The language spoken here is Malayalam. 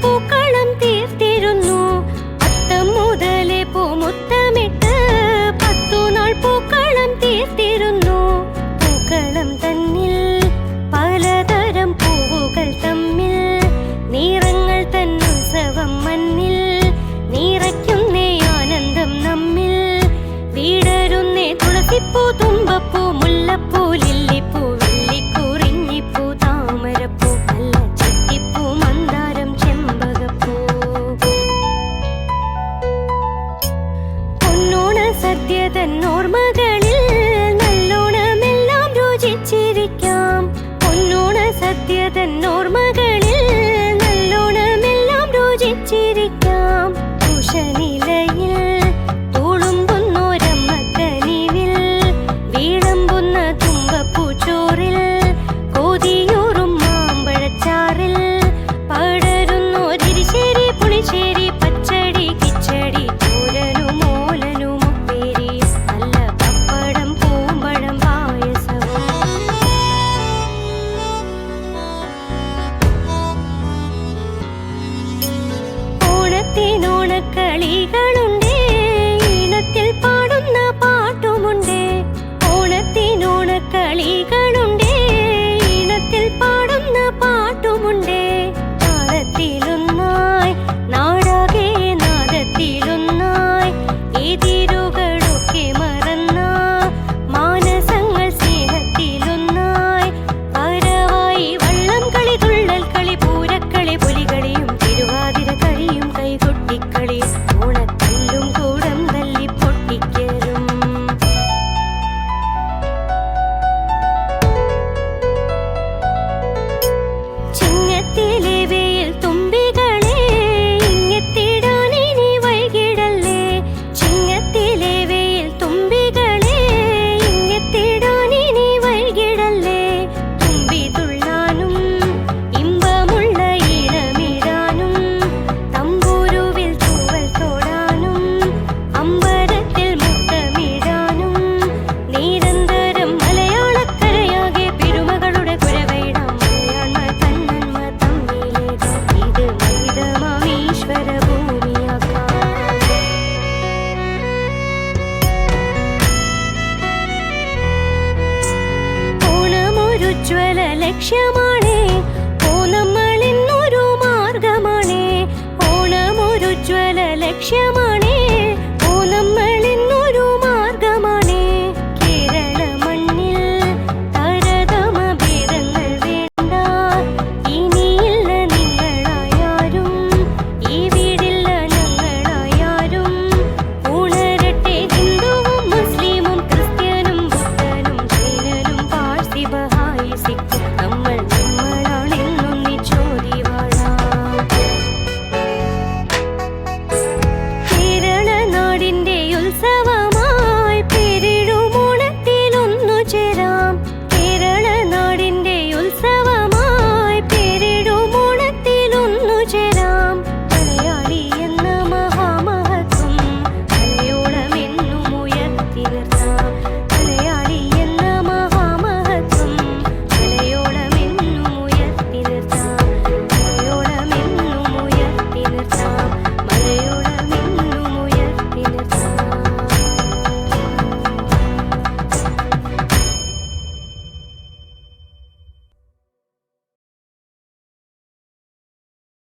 പൂക്കളം തീർത്തിരുന്നു. അത്തം മുതലേ പൂമുത്തമിട്ട് 10 നാൾ പൂക്കളം തീർത്തിരുന്നു. പൂക്കളം തന്നിൽ പലതരം പൂവുകൾ തമ്മിൽ നിറങ്ങൾ തന്നുത്സവം മണ്ണിൽ നിറയ്ക്കുന്നേ ആനന്ദം നമ്മിൽ. വീടരുന്നേ തുളസിപ്പൂ, തുമ്പപ്പൂ, മുല്ലപ്പൂ, ലില്ലിപ്പൂ, വെള്ളിക്കുറിഞ്ഞിപ്പൂ, താമരപ്പൂ, നല്ല ചെത്തിപ്പൂ, മന്ദാരം, ചെമ്പകപ്പൂ. പൊന്നോണ സദ്യ തന്നോർമ്മകളിൽ നല്ലോണമെല്ലാം രുചിച്ചിരിക്കാം. പൊന്നോണ സദ്യ തന്നോർമ്മകളിൽ നല്ലോണമെല്ലാം രുചിച്ചിരിക്കാം. ഉഷനിലയിൽ തുളുമ്പുന്നോരമ്മക്കനിവിൽ വീളമ്പുന്ന തുമ്പപ്പൂച്ചോറിൽ കൊതിയൂറും മാമ്പഴച്ചാറിൽ പടരുന്നോരിശേരി, പുളിശ്ശേരി, പച്ചടി, കിച്ചടി, തോരനും ഓലനും ഉപ്പേരിയും നല്ല പപ്പടം, പൂമ്പഴം, പായസവും. ഓണത്തിനോണക്കളികളുണ്ടേ, ഈണത്തിൽ പാടുന്ന പാട്ടുമുണ്ടേ. ഓണത്തിനോണക്കളികൾ